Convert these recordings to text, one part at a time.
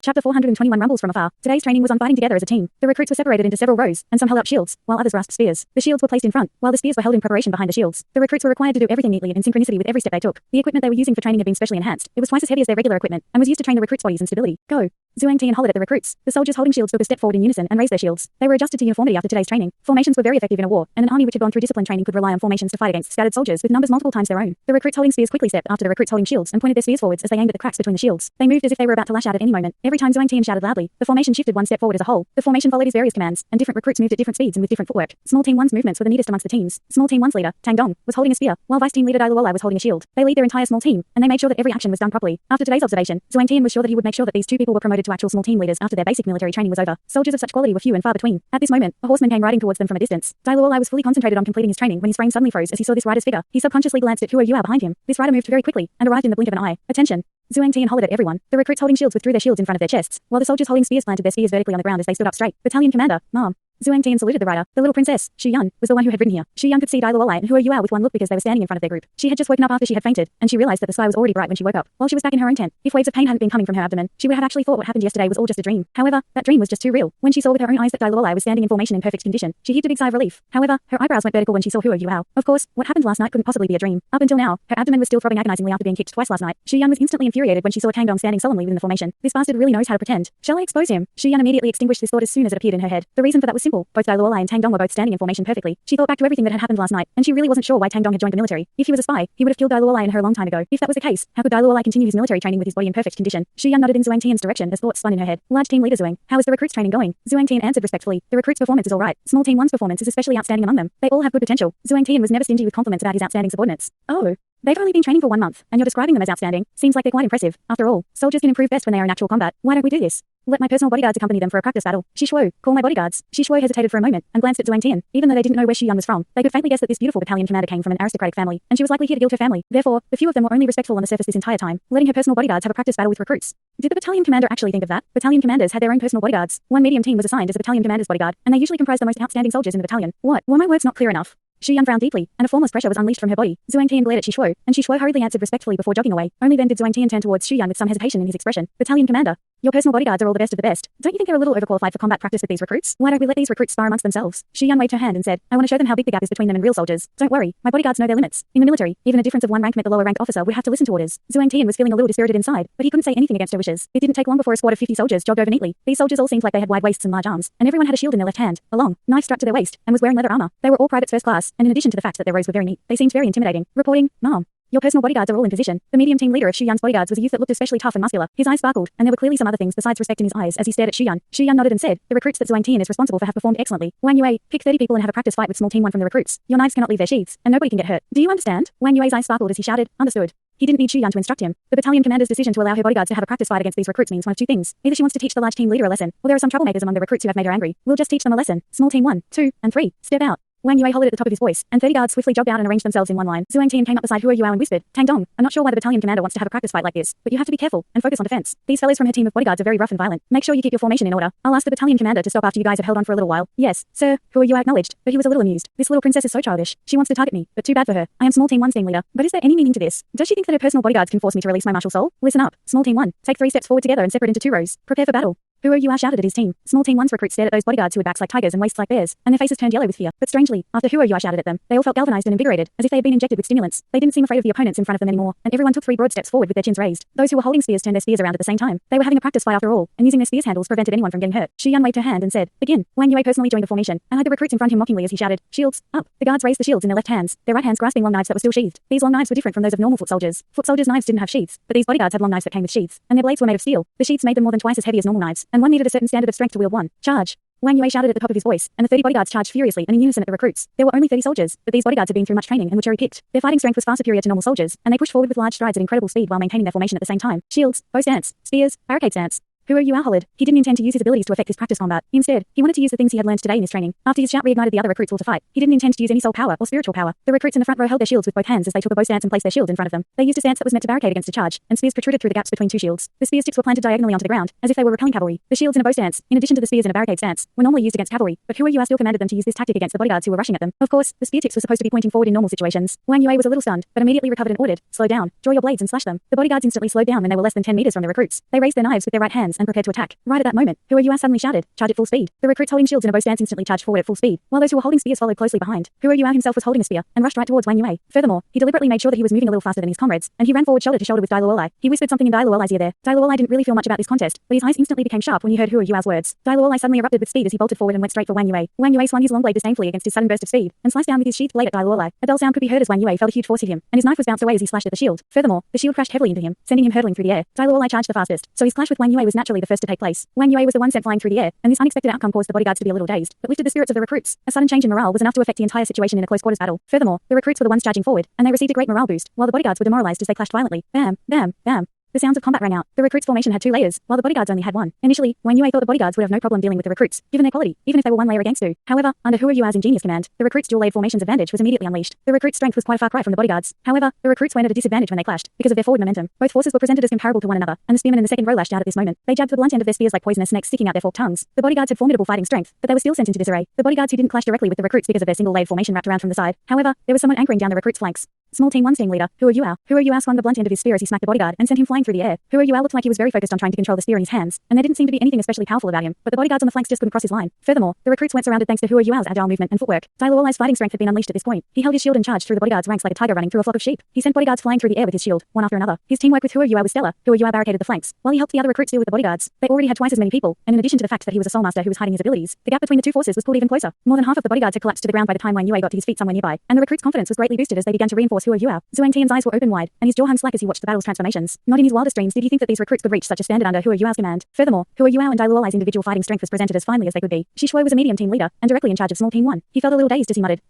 Chapter 421 Rumbles from Afar. Today's training was on fighting together as a team. The recruits were separated into several rows, and some held up shields, while others grasped spears. The shields were placed in front, while the spears were held in preparation behind the shields. The recruits were required to do everything neatly and in synchronicity with every step they took. The equipment they were using for training had been specially enhanced. It was twice as heavy as their regular equipment, and was used to train the recruits' bodies and stability. Go! Zhuangti and hollered at the recruits. The soldiers holding shields took a step forward in unison and raised their shields. They were adjusted to uniformity after today's training. Formations were very effective in a war, and an army which had gone through disciplined training could rely on formations to fight against scattered soldiers with numbers multiple times their own. The recruits holding spears quickly stepped after the recruits holding shields and pointed their spears forwards as they aimed at the cracks between the shields. They moved as if they were about to lash out at any moment. Every time Zhuangti shouted loudly, the formation shifted one step forward as a whole. The formation followed his various commands, and different recruits moved at different speeds and with different footwork. Small Team 1's movements were the neatest amongst the teams. Small Team 1's leader, Tang was holding a spear, while Vice Team leader Dalu was holding a shield. They lead their entire small team, and they made sure that every action was done properly. After today's observation, Zhuangti was sure that he would make sure that these two people were promoted to actual small team leaders after their basic military training was over. Soldiers of such quality were few and far between. At this moment, a horseman came riding towards them from a distance. Dalu was fully concentrated on completing his training when his brain suddenly froze as he saw this rider's figure. He subconsciously glanced at Huo Yua behind him. This rider moved very quickly and arrived in the blink of an eye. Attention! Zhuangti hollered at everyone. The recruits holding shields withdrew their shields in front of their chests, while the soldiers holding spears planted their spears vertically on the ground as they stood up straight. Battalion commander, Mom. Zhuangti saluted the rider. The little princess, Xu Yan, was the one who had ridden here. Xu Yan could see Dalu and Huo Yua with one look because they were standing in front of their group. She had just woken up after she had fainted, and she realized that the sky was already bright when she woke up. While she was back in her own tent, if waves of pain hadn't been coming from her abdomen, she would have actually thought what happened yesterday was all just a dream. However, that dream was just too real. When she saw with her own eyes that Dalu was standing in formation in perfect condition, she heaved a big sigh of relief. However, her eyebrows went vertical when she saw Huo Yua. Of course, what happened last night couldn't possibly be a dream. Up until now, her abdomen was still throbbing agonizingly after being kicked twice last night. Xu Yan was instantly infuriated when she saw Tang standing solemnly within the formation. This bastard really knows how to pretend. Shall I expose him? Xu Yan immediately extinguished this thought as soon as it appeared in her head. The reason for that was simple. Both Dalu and Tang were both standing in formation perfectly. She thought back to everything that had happened last night, and she really wasn't sure why Tang had joined the military. If he was a spy, he would have killed Dalu and her a long time ago. If that was the case, how could Dalu continue his military training with his body in perfect condition? Xu Yan nodded in Zhuangtian's direction as thoughts spun in her head. Large team leader Zhuang, how is the recruits training going? Zhuangtian answered respectfully. The recruits' performance is all right. Small team 1's performance is especially outstanding among them. They all have good potential. Zhuangtian was never stingy with compliments about his outstanding subordinates. Oh. They've only been training for 1 month, and you're describing them as outstanding. Seems like they're quite impressive. After all, soldiers can improve best when they are in actual combat. Why don't we do this? Let my personal bodyguards accompany them for a practice battle. Shuo, call my bodyguards. Shuo hesitated for a moment and glanced at Zhuangtian. Even though they didn't know where Xu Yan was from, they could faintly guess that this beautiful battalion commander came from an aristocratic family, and she was likely here to guild her family. Therefore, the few of them were only respectful on the surface this entire time, letting her personal bodyguards have a practice battle with recruits. Did the battalion commander actually think of that? Battalion commanders had their own personal bodyguards. One medium team was assigned as the battalion commander's bodyguard, and they usually comprised the most outstanding soldiers in the battalion. What? Were my words not clear enough? Xu Yan frowned deeply, and a formless pressure was unleashed from her body. Zhuangtian glared at Shuo, and Shuo hurriedly answered respectfully before jogging away. Only then did Zhuangtian turn towards Xu Yan with some hesitation in his expression. Battalion commander, your personal bodyguards are all the best of the best. Don't you think they're a little overqualified for combat practice with these recruits? Why don't we let these recruits spar amongst themselves? Xu Yan waved her hand and said, I want to show them how big the gap is between them and real soldiers. Don't worry, my bodyguards know their limits. In the military, even a difference of 1 rank meant the lower ranked officer would have to listen to orders. Zhuangtian was feeling a little dispirited inside, but he couldn't say anything against her wishes. It didn't take long before a squad of 50 soldiers jogged over neatly. These soldiers all seemed like they had wide waists and large arms, and everyone had a shield in their left hand, a long knife strapped to their waist, and was wearing leather armor. They were all privates first class, and in addition to the fact that their robes were very neat, they seemed very intimidating. Reporting, Mom. Your personal bodyguards are all in position. The medium team leader of Xu Yan's bodyguards was a youth that looked especially tough and muscular. His eyes sparkled, and there were clearly some other things besides respect in his eyes as he stared at Xu Yan. Xu Yan nodded and said, the recruits that Zhuangtian is responsible for have performed excellently. Wang Yue, pick 30 people and have a practice fight with small team 1 from the recruits. Your knives cannot leave their sheaths, and nobody can get hurt. Do you understand? Wang Yue's eyes sparkled as he shouted, understood. He didn't need Xu Yan to instruct him. The battalion commander's decision to allow her bodyguards to have a practice fight against these recruits means one of two things. Either she wants to teach the large team leader a lesson, or there are some troublemakers among the recruits who have made her angry. We'll just teach them a lesson. Small team 1, 2, and 3, step out. Wang Yue hollered at the top of his voice, and 30 guards swiftly jogged out and arranged themselves in one line. Zhuangtian came up beside Huo Yua and whispered, Tang, I'm not sure why the battalion commander wants to have a practice fight like this, but you have to be careful and focus on defense. These fellows from her team of bodyguards are very rough and violent. Make sure you keep your formation in order. I'll ask the battalion commander to stop after you guys have held on for a little while. Yes, sir, Huo Yua acknowledged, but he was a little amused. This little princess is so childish. She wants to target me, but too bad for her. I am small team 1's team leader. But is there any meaning to this? Does she think that her personal bodyguards can force me to release my martial soul? Listen up. Small team 1, take 3 steps forward together and separate into 2 rows. Prepare for battle. Huo Yua shouted at his team. Small team 1's recruits stared at those bodyguards who had backs like tigers and waists like bears, and their faces turned yellow with fear. But strangely, after Huo Yua shouted at them, they all felt galvanized and invigorated, as if they had been injected with stimulants. They didn't seem afraid of the opponents in front of them anymore, and everyone took 3 broad steps forward with their chins raised. Those who were holding spears turned their spears around at the same time. They were having a practice fight after all, and using their spears handles prevented anyone from getting hurt. Xu Yan waved her hand and said, begin. Wang Yue personally joined the formation, and eyed the recruits in front of him mockingly as he shouted, shields, up. The guards raised the shields in their left hands, their right hands grasping long knives that were still sheathed. These long knives were different from those of normal foot soldiers. Foot soldiers' knives didn't have sheaths, but these bodyguards had long knives that came with sheaths, and their blades were made of steel. The sheaths made them more than twice as heavy as normal knives, and one needed a certain standard of strength to wield one. Charge. Wang Yue shouted at the top of his voice, and the 30 bodyguards charged furiously and in unison at the recruits. There were only 30 soldiers, but these bodyguards had been through much training and were cherry-picked. Their fighting strength was far superior to normal soldiers, and they pushed forward with large strides at incredible speed while maintaining their formation at the same time. Shields, bow stance, spears, barricade stance. Huo Yua hollered. He didn't intend to use his abilities to affect his practice combat. Instead, he wanted to use the things he had learned today in his training. After his shout reignited the other recruits all to fight, he didn't intend to use any soul power or spiritual power. The recruits in the front row held their shields with both hands as they took a bow stance and placed their shields in front of them. They used a stance that was meant to barricade against a charge, and spears protruded through the gaps between 2 shields. The spear tips were planted diagonally onto the ground, as if they were repelling cavalry. The shields in a bow stance, in addition to the spears in a barricade stance, were normally used against cavalry, but Huo Yua still commanded them to use this tactic against the bodyguards who were rushing at them. Of course, the spear tips were supposed to be pointing forward in normal situations. Wang Yue was a little stunned, but immediately recovered and ordered, slow down, draw your blades and slash them. The bodyguards instantly slowed down when they were less than 10 meters from the recruits. They raised their knives with their right hands distance and prepared to attack. Right at that moment, Hu Yuao suddenly shouted, "Charge at full speed." The recruits holding shields in a bow stance instantly charged forward at full speed, while those who were holding spears followed closely behind. Hu Yuao himself was holding a spear and rushed right towards Wang Yue. Furthermore, he deliberately made sure that he was moving a little faster than his comrades, and he ran forward shoulder to shoulder with Dalu. He whispered something in Dalu's ear there. Dalu didn't really feel much about this contest, but his eyes instantly became sharp when he heard Hu Yuao's words. Dalu suddenly erupted with speed as he bolted forward and went straight for Wang Yue. Wang Yue swung his long blade disdainfully against his sudden burst of speed and sliced down with his sheathed blade at Dalu. A dull sound could be heard as Wang Yue felt a huge force hit him, and his knife was bounced away as he slashed at the shield. Furthermore, the shield crashed heavily into him, sending him hurtling through the air. Dalu charged the fastest, so his clash with Wang Yue was naturally the first to take place. Wang Yue was the one sent flying through the air, and this unexpected outcome caused the bodyguards to be a little dazed, but lifted the spirits of the recruits. A sudden change in morale was enough to affect the entire situation in a close quarters battle. Furthermore, the recruits were the ones charging forward, and they received a great morale boost, while the bodyguards were demoralized as they clashed violently. Bam, bam, bam. The sounds of combat rang out. The recruits' formation had 2 layers, while the bodyguards only had 1. Initially, Wang Yue thought the bodyguards would have no problem dealing with the recruits, given their quality, even if they were 1 layer against 2. However, under Hu Yuao's ingenious command, the recruits' dual-layered formation's advantage was immediately unleashed. The recruits' strength was quite a far cry from the bodyguards. However, the recruits went at a disadvantage when they clashed, because of their forward momentum. Both forces were presented as comparable to one another, and the spearmen in the second row lashed out at this moment. They jabbed the blunt end of their spears like poisonous snakes sticking out their forked tongues. The bodyguards had formidable fighting strength, but they were still sent into disarray. The bodyguards who didn't clash directly with the recruits because of their single-layered formation wrapped around from the side. However, there was someone anchoring down the recruits' flanks. Small Team 1's team leader, Hu Yuao. Hu Yuao swung the blunt end of his spear as he smacked the bodyguard and sent him flying through the air. Hu Yuao looked like he was very focused on trying to control the spear in his hands, and there didn't seem to be anything especially powerful about him, but the bodyguards on the flanks just couldn't cross his line. Furthermore, the recruits weren't surrounded thanks to Hu Yuao's agile movement and footwork. Dalu's fighting strength had been unleashed at this point. He held his shield and charged through the bodyguards' ranks like a tiger running through a flock of sheep. He sent bodyguards flying through the air with his shield, one after another. His teamwork with Hu Yuao was stellar. Hu Yuao barricaded the flanks, while he helped the other recruits deal with the bodyguards. They already had twice as many people, and in addition to the fact that he was a soul master who was hiding his abilities, the gap between the two forces was pulled even closer. More than half of the bodyguards had collapsed to the ground by the time Wang Yue got to his feet somewhere nearby, and the recruits' confidence was greatly boosted as they began to reinforce Hu Yuao. Zhuang Tian's eyes were open wide, and his jaw hung slack as he watched the battle's transformations. Not in his wildest dreams did he think that these recruits could reach such a standard under Hu Yuao's command. Furthermore, Hu Yuao and Dalu's individual fighting strength was presented as finely as they could be. Shuai was a medium team leader, and directly in charge of small team 1. He felt a little dazed as he muttered,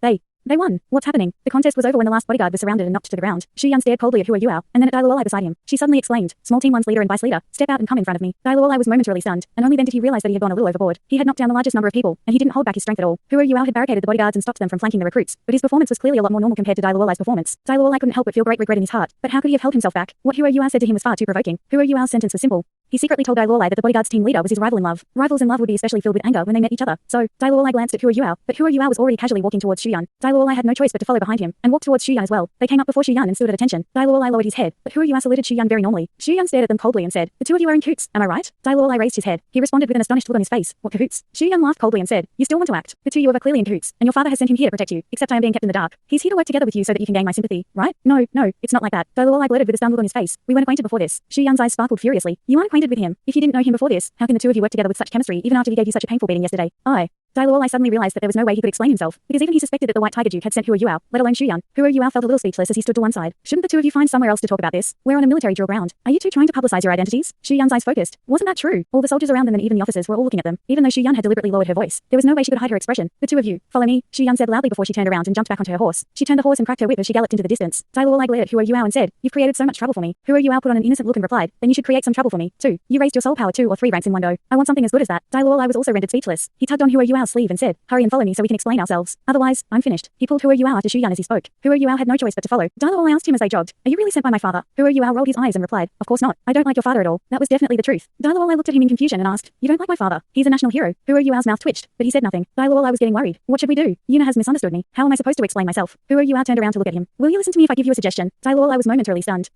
They won. What's happening? The contest was over when the last bodyguard was surrounded and knocked to the ground. Xu stared coldly at Hu Yuao, and then at Dalu beside him. She suddenly exclaimed, "Small Team 1's leader and vice leader, step out and come in front of me." Dalu was momentarily stunned, and only then did he realize that he had gone a little overboard. He had knocked down the largest number of people, and he didn't hold back his strength at all. Hu Yuao had barricaded the bodyguards and stopped them from flanking the recruits, but his performance was clearly a lot more normal compared to Dalu's performance. Dalu couldn't help but feel great regret in his heart, but how could he have held himself back? What Hu Yuao said to him was far too provoking. Hu Yuao's sentence was simple. He secretly told Dalu that the bodyguard's team leader was his rival in love. Rivals in love would be especially filled with anger when they met each other. So, Dalu glanced at Hu Yuao, but Hu Yuao was already casually walking towards Xu. Dalu had no choice but to follow behind him, and walked towards Xu as well. They came up before Xu and stood at attention. Dalu lowered his head, but Hu Yuao saluted Xu very normally. Xu stared at them coldly and said, "The two of you are in cahoots, am I right?" Dalu raised his head. He responded with an astonished look on his face. "What cahoots?" Xu laughed coldly and said, "You still want to act? The two of you are clearly in cahoots, and your father has sent him here to protect you, except I am being kept in the dark. He's here to work together with you so that you can gain my sympathy, right?" No, it's not like that. Dalu blurted with a stunned look on his face. "We weren't acquainted before this." Xu eyes sparkled furiously. "You aren't acquainted with him. If you didn't know him before this, how can the two of you work together with such chemistry even after he gave you such a painful beating yesterday?" Dalu suddenly realized that there was no way he could explain himself, because even he suspected that the White Tiger Duke had sent Hu Yuao, let alone Xu. Hu Yuao felt a little speechless as he stood to one side. "Shouldn't the two of you find somewhere else to talk about this? We're on a military drill ground. Are you two trying to publicize your identities?" Xu eyes focused. Wasn't that true? All the soldiers around them and even the officers were all looking at them, even though Xu had deliberately lowered her voice. There was no way she could hide her expression. "The two of you, follow me," Xu said loudly before she turned around and jumped back onto her horse. She turned the horse and cracked her whip as she galloped into the distance. Dalu glared at Hu Yuao and said, "You've created so much trouble for me." Hu Yuao put on an innocent look and replied, "Then you should create some trouble for me, too. You raised your soul power 2 or 3 ranks in one go. I want something as good as that." Dalu was also rendered speechless. He tugged on Hu Yuao's sleeve and said, "Hurry and follow me so we can explain ourselves. Otherwise, I'm finished." He pulled Hu Yuao after Xu as he spoke. Hu Yuao had no choice but to follow. Dalu asked him as they jogged, "Are you really sent by my father?" Hu Yuao rolled his eyes and replied, "Of course not. I don't like your father at all." That was definitely the truth. Dalu looked at him in confusion and asked, "You don't like my father? He's a national hero." Hu Yuao's mouth twitched, but he said nothing. Dalu was getting worried. What should we do? Yuna has misunderstood me. How am I supposed to explain myself? Hu Yuao turned around to look at him. "Will you listen to me if I give you a suggestion?" Dalu was momentarily stunned.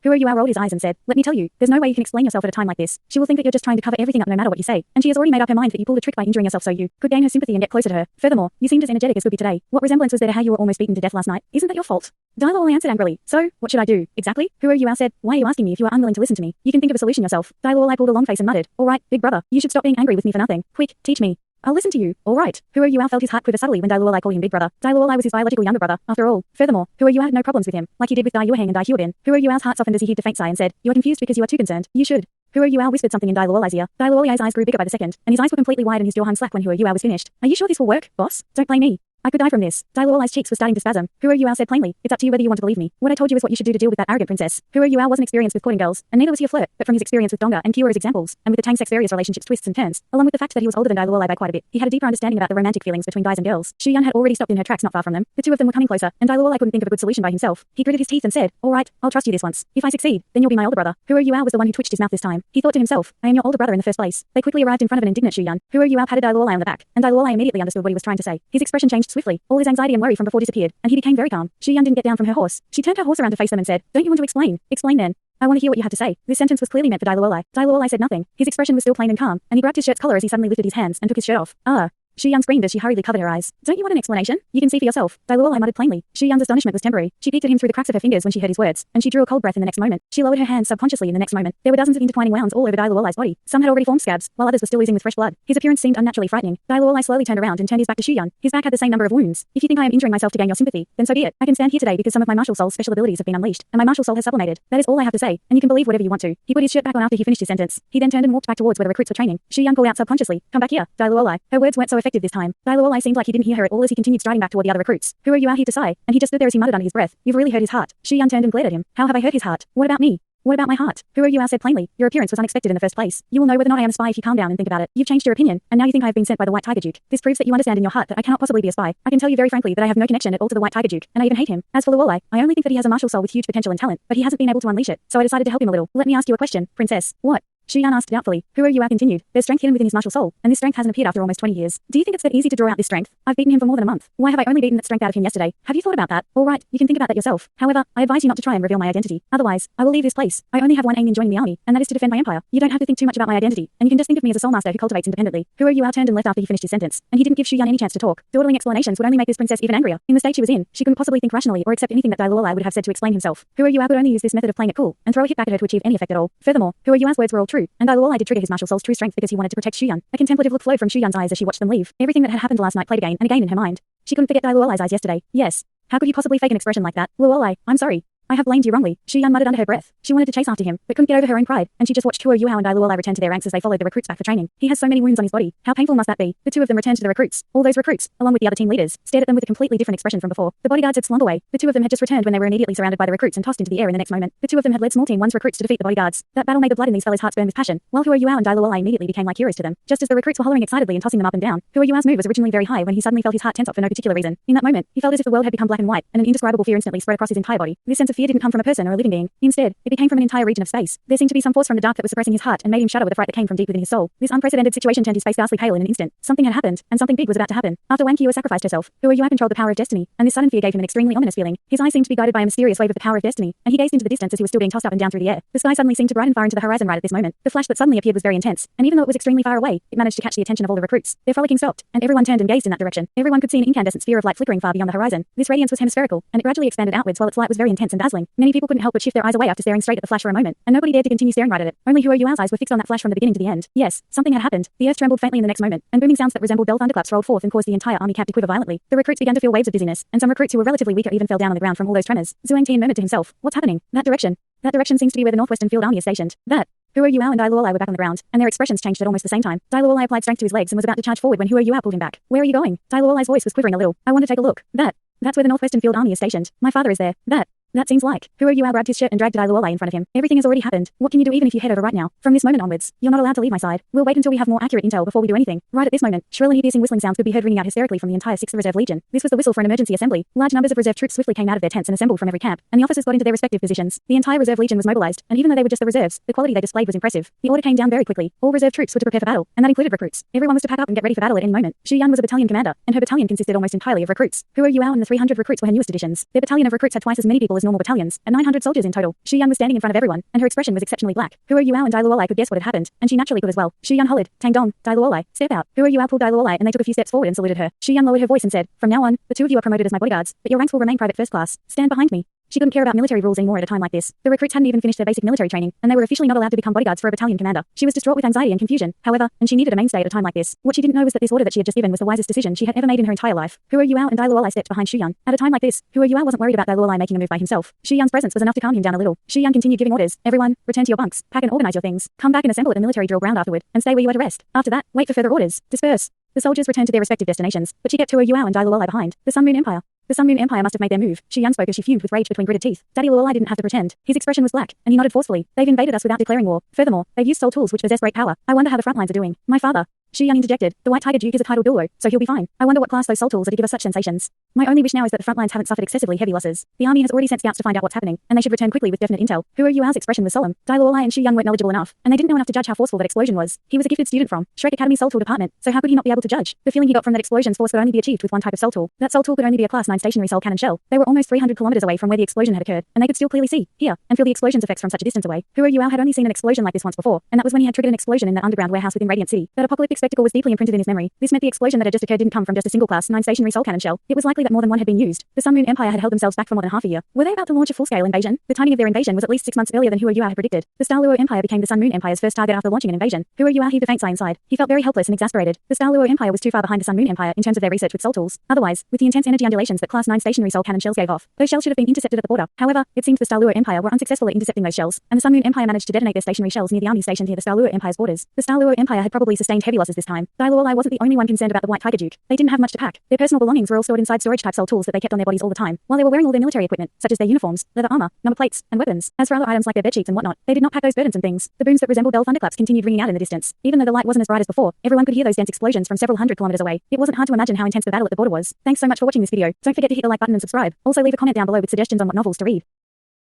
Hu Yuao rolled his eyes and said, "Let me tell you, there's no way you can explain yourself at a time like this. She will think that you're just trying to cover everything up no matter what you say, and she has already made up her mind that you pulled a trick by injuring yourself so you could gain her sympathy and get closer to her. Furthermore, you seemed as energetic as could be today. What resemblance was there to how you were almost beaten to death last night? Isn't that your fault?" Dalu answered angrily, "So, what should I do, exactly?" Hu Yuao said, "Why are you asking me if you are unwilling to listen to me? You can think of a solution yourself." Dalu pulled a long face and muttered, "All right, big brother, you should stop being angry with me for nothing. Quick, teach me." "I'll listen to you. All right." Hu Yuao felt his heart quiver subtly when Dalu called him big brother. Dalu was his biological younger brother, after all. Furthermore, Hu Yuao had no problems with him, like he did with Dai Yueheng and Dai Huobin. Hu Yuao's heart softened as he heaved a faint sigh and said, "You are confused because you are too concerned. You should." Hu Yuao whispered something in Dalu's ear. Dalu's eyes grew bigger by the second, and his eyes were completely wide and his jaw hung slack when Hu Yuao was finished. "Are you sure this will work, boss? Don't blame me. I could die from this." Dalu's cheeks were starting to spasm. Hu Yuao said plainly, "It's up to you whether you want to believe me. What I told you is what you should do to deal with that arrogant princess." Hu Yuao wasn't experienced with courting girls, and neither was he a flirt, but from his experience with Donga and Kua as examples, and with the Tang Sect's various relationships twists and turns, along with the fact that he was older than Dalu by quite a bit, he had a deeper understanding about the romantic feelings between guys and girls. Xu had already stopped in her tracks not far from them. The two of them were coming closer, and Dalu couldn't think of a good solution by himself. He gritted his teeth and said, "All right, I'll trust you this once. If I succeed, then you'll be my older brother." Hu Yuao was the one who twitched his mouth this time. He thought to himself, "I am your older brother in the first place." They quickly arrived in front of an indignant Xu. Hu Yuao patted Dalu on the back, and Dalu immediately understood what he was trying to say. His expression changed swiftly. All his anxiety and worry from before disappeared, and he became very calm. Xu didn't get down from her horse. She turned her horse around to face them and said, "Don't you want to explain? Explain then." I want to hear what you have to say. This sentence was clearly meant for Dalu. Dalu said nothing. His expression was still plain and calm, and he grabbed his shirt's collar as he suddenly lifted his hands and took his shirt off. Xu Yan screamed as she hurriedly covered her eyes. Don't you want an explanation? You can see for yourself. Dalu muttered plainly. Xu Yan's astonishment was temporary. She peeked at him through the cracks of her fingers when she heard his words, and she drew a cold breath in the next moment. She lowered her hands subconsciously in the next moment. There were dozens of intertwining wounds all over Dalu's body. Some had already formed scabs, while others were still oozing with fresh blood. His appearance seemed unnaturally frightening. Dalu slowly turned around and turned his back to Xu Yan. His back had the same number of wounds. If you think I am injuring myself to gain your sympathy, then so be it. I can stand here today because some of my martial soul's special abilities have been unleashed, and my martial soul has sublimated. That is all I have to say, and you can believe whatever you want to. He put his shirt back on after he finished his sentence. He then turned and walked back towards where the recruits were training. Xu Yan called out subconsciously, "Come back here, Dalu." Her words weren't so effective this time. Dalu seemed like he didn't hear her at all as he continued striding back toward the other recruits. "Who are you out here to sigh?" And he just stood there as he muttered under his breath. "You've really hurt his heart." Xu Yan turned and glared at him. "How have I hurt his heart? What about me? What about my heart?" "Who are you?" said plainly. "Your appearance was unexpected in the first place. You will know whether or not I am a spy if you calm down and think about it. You've changed your opinion, and now you think I have been sent by the White Tiger Duke. This proves that you understand in your heart that I cannot possibly be a spy. I can tell you very frankly that I have no connection at all to the White Tiger Duke, and I even hate him. As for Luolai, I only think that he has a martial soul with huge potential and talent, but he hasn't been able to unleash it, so I decided to help him a little. Let me ask you a question, princess." "What?" Xu Yan asked doubtfully. "Who are you?" continued. "There's strength hidden within his martial soul, and this strength hasn't appeared after almost 20 years. Do you think it's that easy to draw out this strength? I've beaten him for more than a month. Why have I only beaten that strength out of him yesterday? Have you thought about that? All right, you can think about that yourself. However, I advise you not to try and reveal my identity. Otherwise, I will leave this place. I only have one aim in joining the army, and that is to defend my empire. You don't have to think too much about my identity, and you can just think of me as a soul master who cultivates independently." Who are you? Turned and left after he finished his sentence, and he didn't give Xu Yan any chance to talk. Dawdling explanations would only make this princess even angrier. In the state she was in, she couldn't possibly think rationally or accept anything that Dalu would have said to explain himself. Who are you? Could only use this method of playing it cool and throw a hit back at her to achieve any effect at all. Furthermore, Who are you? Words were all true, and Dalu did trigger his martial soul's true strength because he wanted to protect Xu Yan. A contemplative look flowed from Xu Yan's eyes as she watched them leave. Everything that had happened last night played again and again in her mind. She couldn't forget Dalu's eyes yesterday. Yes. How could you possibly fake an expression like that? Luolai, I'm sorry. I have blamed you wrongly. Xu Yan muttered under her breath. She wanted to chase after him, but couldn't get over her own pride, and she just watched Huo Yuhao and Dalu return to their ranks as they followed the recruits back for training. He has so many wounds on his body. How painful must that be? The two of them returned to the recruits. All those recruits, along with the other team leaders, stared at them with a completely different expression from before. The bodyguards had slunk away. The two of them had just returned when they were immediately surrounded by the recruits and tossed into the air in the next moment. The two of them had led small team 1's recruits to defeat the bodyguards. That battle made the blood in these fellas' hearts burn with passion, while Huo Yuhao and Dalu immediately became like heroes to them. Just as the recruits were hollering excitedly and tossing them up and down, Huo Yuao's mood was originally very high when he suddenly felt his heart tense up for no particular reason. In that moment, he felt as if the world had become black and white, and an indescribable fear instantly spread across his entire body. This sense of fear didn't come from a person or a living being. Instead, it became from an entire region of space. There seemed to be some force from the dark that was suppressing his heart and made him shudder with a fright that came from deep within his soul. This unprecedented situation turned his face ghastly pale in an instant. Something had happened, and something big was about to happen. After Wang Qiu sacrificed herself, Huo Yuao controlled the power of destiny, and this sudden fear gave him an extremely ominous feeling. His eyes seemed to be guided by a mysterious wave of the power of destiny, and he gazed into the distance as he was still being tossed up and down through the air. The sky suddenly seemed to brighten far into the horizon right at this moment. The flash that suddenly appeared was very intense, and even though it was extremely far away, it managed to catch the attention of all the recruits. Their frolicking stopped, and everyone turned and gazed in that direction. Everyone could see an incandescent sphere of light flickering far beyond the horizon. This radiance was hemispherical, and it gradually expanded outwards while its light was very intense and dazzling. Many people couldn't help but shift their eyes away after staring straight at the flash for a moment, and nobody dared to continue staring right at it. Only Huo Yuao's eyes were fixed on that flash from the beginning to the end. Yes, something had happened. The earth trembled faintly in the next moment, and booming sounds that resembled dull thunderclaps rolled forth and caused the entire army camp to quiver violently. The recruits began to feel waves of dizziness, and some recruits who were relatively weaker even fell down on the ground from all those tremors. Zhuang Tian murmured to himself, "What's happening? That direction. That direction seems to be where the Northwestern Field Army is stationed. That." Huo Yuao and Dalu were back on the ground, and their expressions changed at almost the same time. Dalu applied strength to his legs and was about to charge forward when Huo Yuao pulled him back. "Where are you going?" Dalu's voice was quivering a little. "I want to take a look." That's where the Northwestern Field Army is stationed. My father is there. That seems like. Huo Yuao grabbed his shirt and dragged Dalu in front of him. "Everything has already happened. What can you do even if you head over right now? From this moment onwards, you're not allowed to leave my side. We'll wait until we have more accurate intel before we do anything." Right at this moment, shrill and piercing whistling sounds could be heard ringing out hysterically from the entire 6th Reserve Legion. This was the whistle for an emergency assembly. Large numbers of reserve troops swiftly came out of their tents and assembled from every camp, and the officers got into their respective positions. The entire Reserve Legion was mobilized, and even though they were just the reserves, the quality they displayed was impressive. The order came down very quickly. All reserve troops were to prepare for battle, and that included recruits. Everyone was to pack up and get ready for battle at any moment. Xu Yan was a battalion commander, and her battalion consisted almost entirely of recruits. Huo Yuao and the 300 recruits were her newest additions. Their battalion of recruits had twice as many people as normal battalions, and 900 soldiers in total. Xu Yan was standing in front of everyone, and her expression was exceptionally black. Huo Yuao and Dalu could guess what had happened, and she naturally could as well. Xu Yan hollered, "Tang Dong, Dalu, step out." Huo Yuao pulled Dalu and they took a few steps forward and saluted her. Xu Yan lowered her voice and said, "From now on, the two of you are promoted as my bodyguards, but your ranks will remain private first class. Stand behind me." She couldn't care about military rules anymore at a time like this. The recruits hadn't even finished their basic military training, and they were officially not allowed to become bodyguards for a battalion commander. She was distraught with anxiety and confusion, however, and she needed a mainstay at a time like this. What she didn't know was that this order that she had just given was the wisest decision she had ever made in her entire life. Huo Yuao and Dalu stepped behind Xu Yan. At a time like this, Huo Yuao wasn't worried about Dalu making a move by himself. Xu Yan's presence was enough to calm him down a little. Xu Yan continued giving orders. "Everyone, return to your bunks, pack and organize your things. Come back and assemble at a military drill ground afterward, and stay where you are to rest. After that, wait for further orders. Disperse." The soldiers returned to their respective destinations, but she kept Huo Yuao and Dalu behind. The Sun Moon Empire. The Sun Moon Empire must have made their move. Xu Yan spoke as she fumed with rage between gritted teeth. Daddy Luolai didn't have to pretend. His expression was black, and he nodded forcefully. "They've invaded us without declaring war. Furthermore, they've used soul tools which possess great power. I wonder how the front lines are doing. My father." Xu Yang interjected. The White Tiger Duke is a title Douluo, so he'll be fine. I wonder what class those soul tools are to give us such sensations. My only wish now is that the front lines haven't suffered excessively heavy losses. The army has already sent scouts to find out what's happening, and they should return quickly with definite intel. Huro Yuao's expression was solemn. Dalu and Xu Yang weren't knowledgeable enough, and they didn't know enough to judge how forceful that explosion was. He was a gifted student from Shrek Academy's soul tool department, so how could he not be able to judge? The feeling he got from that explosion's force could only be achieved with one type of soul tool. That soul tool could only be a Class 9 stationary soul cannon shell. They were almost 300 kilometers away from where the explosion had occurred, and they could still clearly see, hear, and feel the explosion's effects from such a distance away. Huro Yuao had only seen an explosion like this once before, and that was when he had triggered an explosion in that underground warehouse within Radiant City. That apocalyptic spectacle was deeply imprinted in his memory. This meant the explosion that had just occurred didn't come from just a single Class 9 stationary soul cannon shell. It was likely that more than one had been used. The Sun Moon Empire had held themselves back for more than half a year. Were they about to launch a full-scale invasion? The timing of their invasion was at least 6 months earlier than Huro Yuao had predicted. The Douluo Empire became the Sun Moon Empire's first target after launching an invasion. Huro Yuao heaved a faint sigh inside. He felt very helpless and exasperated. The Douluo Empire was too far behind the Sun Moon Empire in terms of their research with soul tools. Otherwise, with the intense energy undulations that Class 9 stationary soul cannon shells gave off, those shells should have been intercepted at the border. However, it seemed the Douluo Empire were unsuccessful at intercepting those shells, and the Sun Moon Empire managed to detonate their stationary shells near the army stationed near the Douluo Empire's borders. The Douluo Empire had probably sustained heavy losses this time. Dalu wasn't the only one concerned about the White Tiger Duke. They didn't have much to pack. Their personal belongings were all stored inside storage-type soul tools that they kept on their bodies all the time, while they were wearing all their military equipment, such as their uniforms, leather armor, number plates, and weapons. As for other items like their bedsheets and whatnot, they did not pack those burdensome things. The booms that resembled bell thunderclaps continued ringing out in the distance. Even though the light wasn't as bright as before, everyone could hear those dense explosions from several hundred kilometers away. It wasn't hard to imagine how intense the battle at the border was. Thanks so much for watching this video. Don't forget to hit the like button and subscribe. Also leave a comment down below with suggestions on what novels to read.